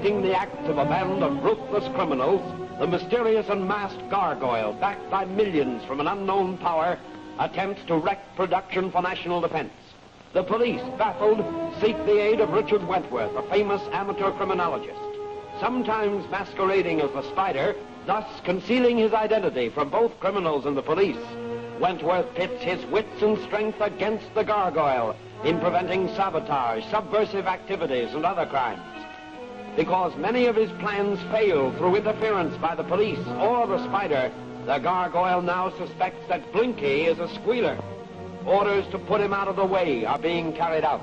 directing the acts of a band of ruthless criminals, the mysterious and masked gargoyle, backed by millions from an unknown power, attempts to wreck production for national defense. The police, baffled, seek the aid of Richard Wentworth, a famous amateur criminologist. Sometimes masquerading as the Spider, thus concealing his identity from both criminals and the police, Wentworth pits his wits and strength against the gargoyle in preventing sabotage, subversive activities, and other crimes. Because many of his plans fail through interference by the police or the Spider, the gargoyle now suspects that Blinky is a squealer. Orders to put him out of the way are being carried out.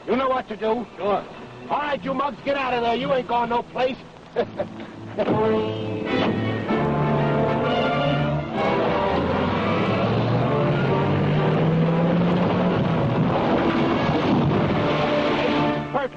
You know what to do? Sure. All right, you mugs, get out of there. You ain't going no place. Perfect.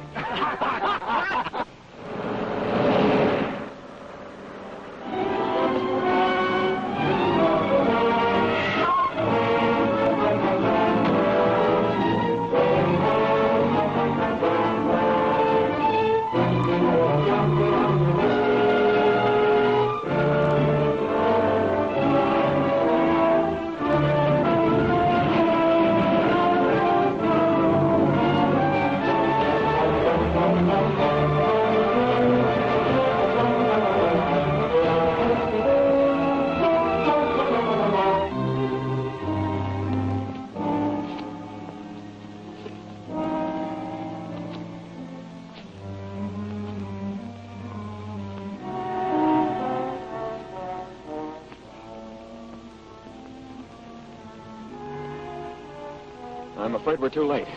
I'm afraid we're too late.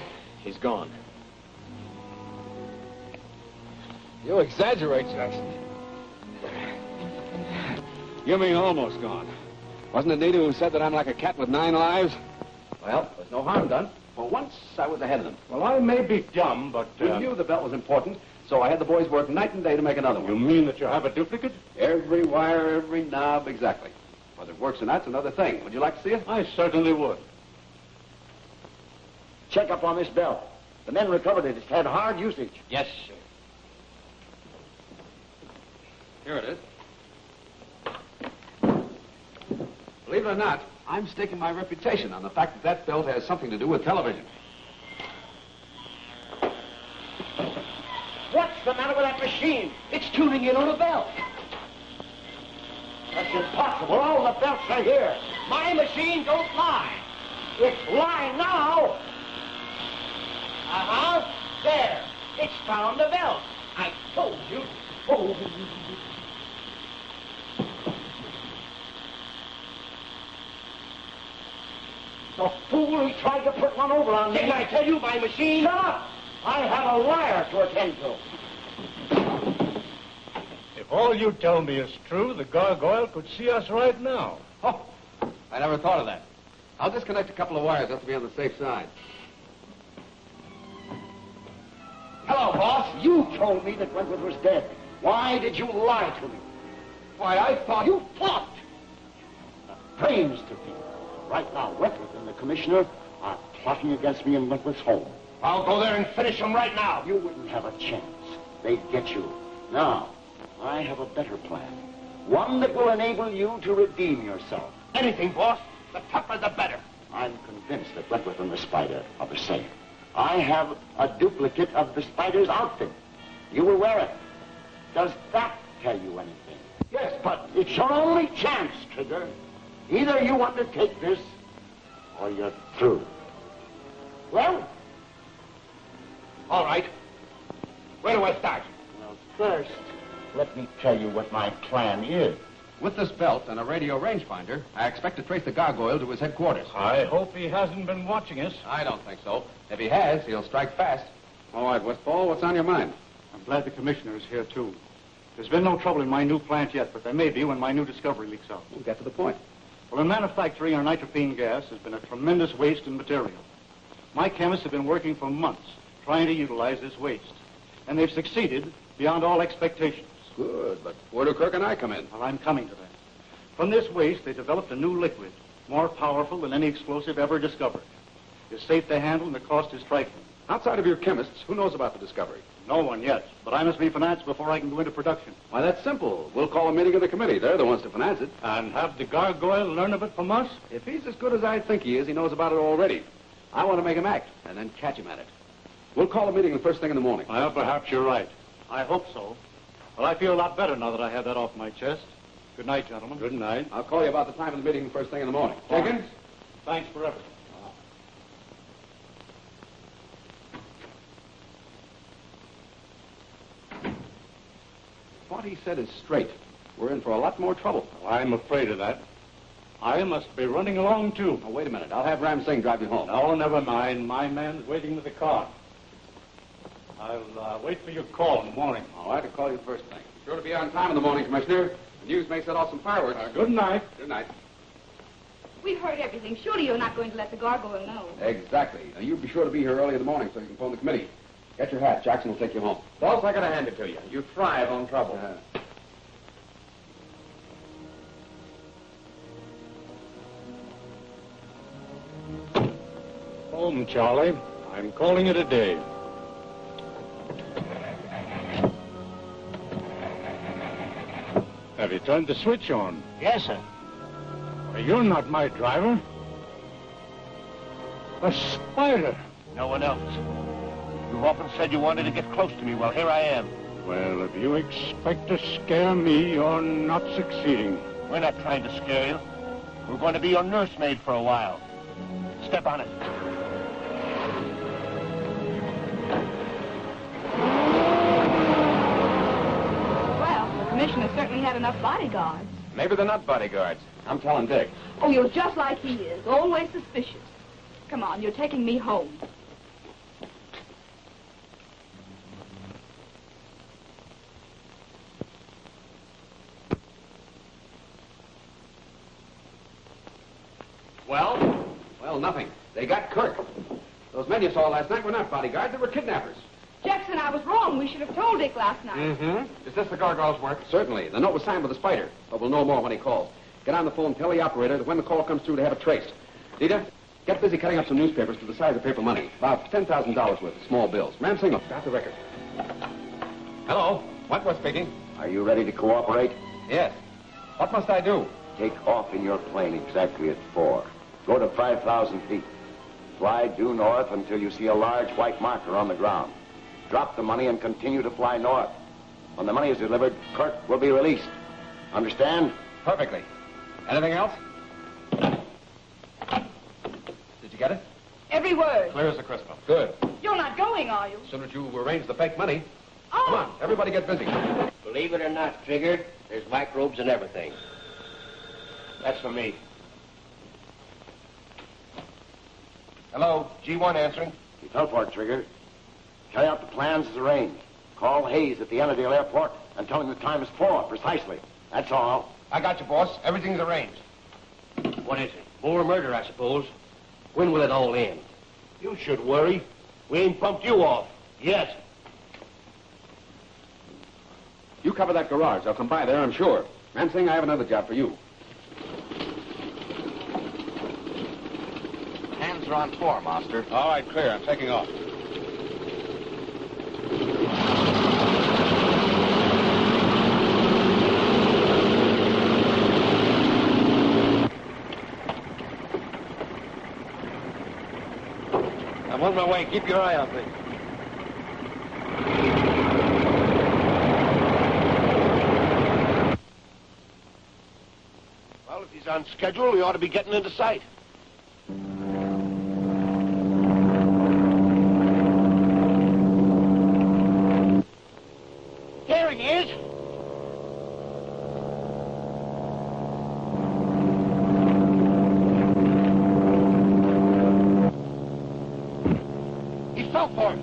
He's gone. You exaggerate, Jackson. You mean almost gone. Wasn't it Nita who said that I'm like a cat with 9 lives? Well, there's no harm done. For once, I was ahead of them. Well, I may be dumb, but... We knew the belt was important, so I had the boys work night and day to make another one. You mean that you have a duplicate? Every wire, every knob, exactly. Whether it works or not's another thing. Would you like to see it? I certainly would. Check up on this belt. The men recovered it. It's had hard usage. Yes, sir. Here it is. Believe it or not, I'm staking my reputation on the fact that that belt has something to do with television. What's the matter with that machine? It's tuning in on a belt. That's impossible. All the belts are here. My machine don't lie. It's lying now. Uh-huh. There. It's found the belt. I told you. Oh. The fool, he tried to put one over on me. Didn't I tell you my machine? Shut up! I have a liar to attend to. If all you tell me is true, the gargoyle could see us right now. Oh, I never thought of that. I'll disconnect a couple of wires just to be on the safe side. Hello, boss. You told me that Wentworth was dead. Why did you lie to me? Why, I thought... You thought! The brains to be. Right now, Wentworth and the commissioner are plotting against me in Wentworth's home. I'll go there and finish him right now. You wouldn't have a chance. They'd get you. Now, I have a better plan. One that will enable you to redeem yourself. Anything, boss. The tougher, the better. I'm convinced that Wentworth and the Spider are the same. I have a duplicate of the Spider's outfit. You will wear it. Does that tell you anything? Yes, But it's your only chance, Trigger. Either you undertake this, or you're through. Well? all right. Where do I start? Well, first, let me tell you what my plan is. With this belt and a radio rangefinder, I expect to trace the gargoyle to his headquarters. I hope he hasn't been watching us. I don't think so. If he has, he'll strike fast. All right, Westfall, what's on your mind? I'm glad the commissioner is here, too. There's been no trouble in my new plant yet, but there may be when my new discovery leaks out. We'll get to the point. Well, in manufacturing our nitropene gas has been a tremendous waste in material. My chemists have been working for months trying to utilize this waste, and they've succeeded beyond all expectations. Good, but where do Kirk and I come in? Well, I'm coming to that. From this waste, they developed a new liquid, more powerful than any explosive ever discovered. It's safe to handle, and the cost is trifling. Outside of your chemists, who knows about the discovery? No one yet, but I must be financed before I can go into production. Why, that's simple. We'll call a meeting of the committee. They're the ones to finance it. And have the gargoyle learn of it from us? If he's as good as I think he is, he knows about it already. I want to make him act, and then catch him at it. We'll call a meeting the first thing in the morning. Well, perhaps you're right. I hope so. Well, I feel a lot better now that I have that off my chest. Good night, gentlemen. Good night. I'll call you about the time of the meeting the first thing in the morning. Jenkins? Thanks for everything. What he said is straight. We're in for a lot more trouble. Well, I'm afraid of that. I must be running along, too. Oh, wait a minute. I'll have Ram Singh drive you home. No, never mind. My man's waiting with the car. I'll wait for your call in the morning. All right, I'll call you first thing. Sure to be on time in the morning, Commissioner. The news may set off some fireworks. Good night. Good night. We've heard everything. Surely you're not going to let the gargoyle know. Exactly. Now, you be sure to be here early in the morning so you can phone the committee. Get your hat. Jackson will take you home. Boss, I gotta hand it to you. You thrive on trouble. Home, Charlie. I'm calling it a day. Have you turned the switch on? Yes, sir. Well, you're not my driver. A spider. No one else. You've often said you wanted to get close to me. Well, here I am. Well, if you expect to scare me, you're not succeeding. We're not trying to scare you. We're going to be your nursemaid for a while. Step on it. Well, the commissioner certainly had enough bodyguards. Maybe they're not bodyguards. I'm telling Dick. Oh, you're just like he is, always suspicious. Come on, you're taking me home. Well? Well, nothing. They got Kirk. Those men you saw last night were not bodyguards. They were kidnappers. Jackson, I was wrong. We should have told Dick last night. Mm-hmm. Is this the gargoyle's work? Certainly. The note was signed with the spider, but we'll know more when he calls. Get on the phone, tell the operator that when the call comes through, they have it traced. Dita, get busy cutting up some newspapers to the size of paper money. About $10,000 worth of small bills. Ram Singh, got the record. Hello. Wentworth speaking. Are you ready to cooperate? Yes. What must I do? Take off in your plane exactly at 4. Go to 5,000 feet. Fly due north until you see a large white marker on the ground. Drop the money and continue to fly north. When the money is delivered, Kirk will be released. Understand? Perfectly. Anything else? Did you get it? Every word. Clear as a crystal. Good. You're not going, are you? As soon as you arrange the fake money. Oh! Come on, everybody get busy. Believe it or not, Trigger, there's microbes in everything. That's for me. Hello. G1 answering. You fell for it, Trigger. Carry out the plans as arranged. Call Hayes at the Annandale Airport and tell him the time is 4, precisely. That's all. I got you, boss. Everything's arranged. What is it? More murder, I suppose. When will it all end? You should worry. We ain't pumped you off. Yet. You cover that garage. I'll come by there, I'm sure. Ram Singh, I have another job for you. Hands are on 4, Master. All right, clear. I'm taking off. I'm on my way. Keep your eye on things. Well, if he's on schedule, we ought to be getting into sight. There he is. He fell for it.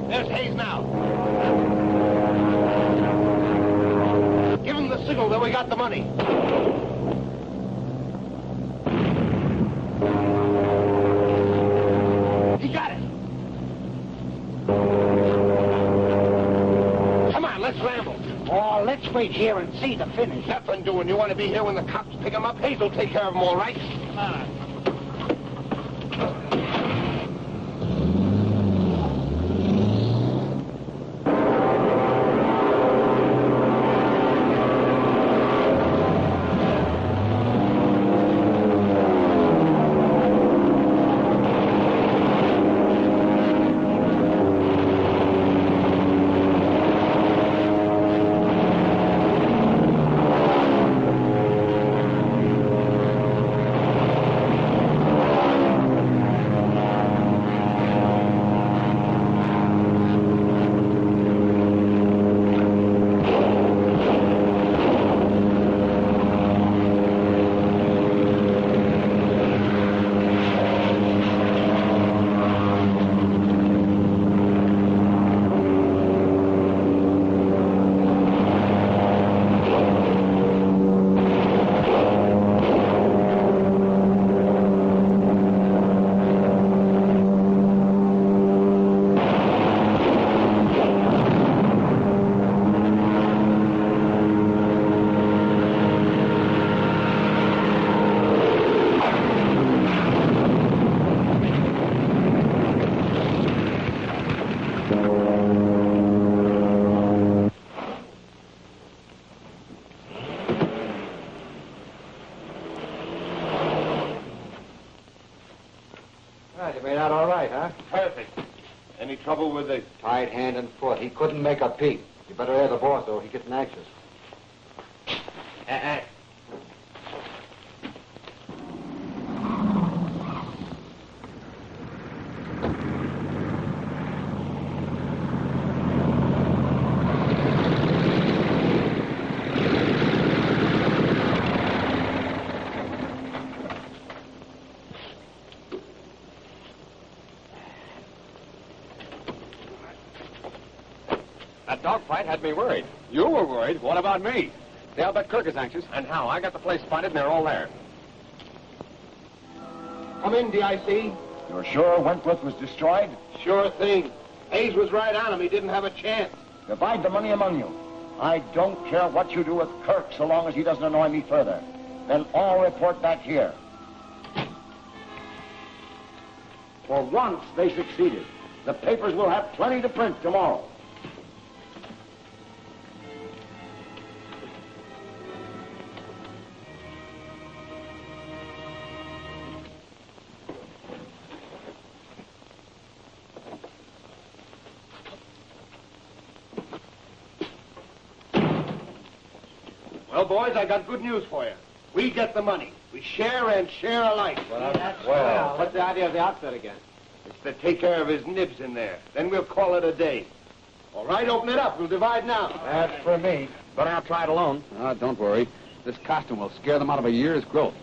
There's Hayes now. Give him the signal that we got the money. Let's wait here and see the finish. Nothing doing. You want to be here when the cops pick him up? Hazel'll take care of him, all right? Come on. Well, you made out all right, huh? Perfect. Any trouble with the... Tied hand and foot. He couldn't make a peep. You better air the boss, though. He gets anxious. That dogfight had me worried. You were worried. What about me? Yeah, I'll bet Kirk is anxious. And how? I got the place spotted and they're all there. Come in, DIC. You're sure Wentworth was destroyed? Sure thing. Hayes was right on him. He didn't have a chance. Divide the money among you. I don't care what you do with Kirk so long as he doesn't annoy me further. Then all report back here. For once, they succeeded. The papers will have plenty to print tomorrow. Well, boys, I got good news for you. We get the money. We share and share alike. Well, what's the idea of the outfit again? It's to take care of his nibs in there. Then we'll call it a day. All right, open it up. We'll divide now. That's for me. But I'll try it alone. Oh, don't worry. This costume will scare them out of a year's growth.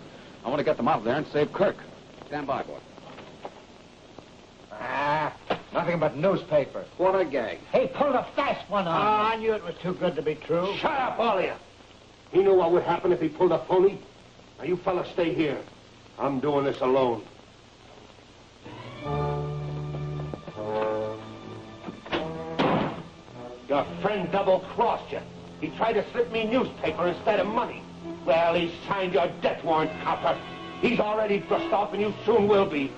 I want to get them out of there and save Kirk. Stand by, boy. Nothing but newspaper. What a gag. Hey, pull the fast one on. I knew it was too good to be true. Shut up, all of you. He knew what would happen if he pulled a phony. Now, you fellas stay here. I'm doing this alone. Your friend double-crossed you. He tried to slip me newspaper instead of money. Well, he signed your death warrant, copper. He's already brushed off, and you soon will be.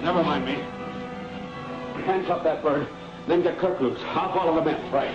Never mind me. Hands up that bird. Then get Kirk loose. I'll follow the men. Right.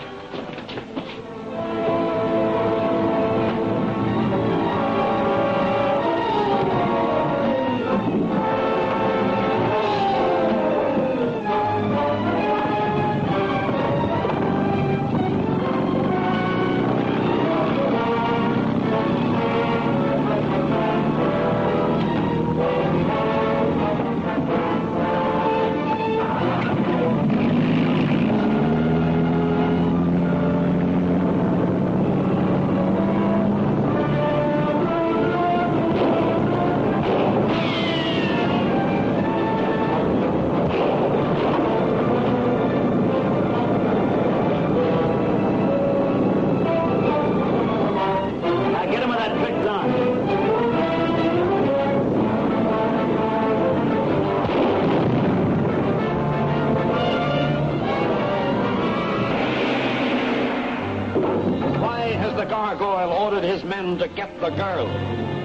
gargoyle ordered his men to get the girl.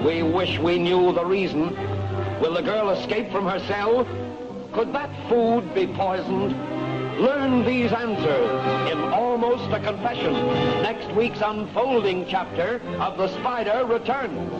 We wish we knew the reason. Will the girl escape from her cell? Could that food be poisoned? Learn these answers in Almost a Confession. Next week's unfolding chapter of The Spider returns.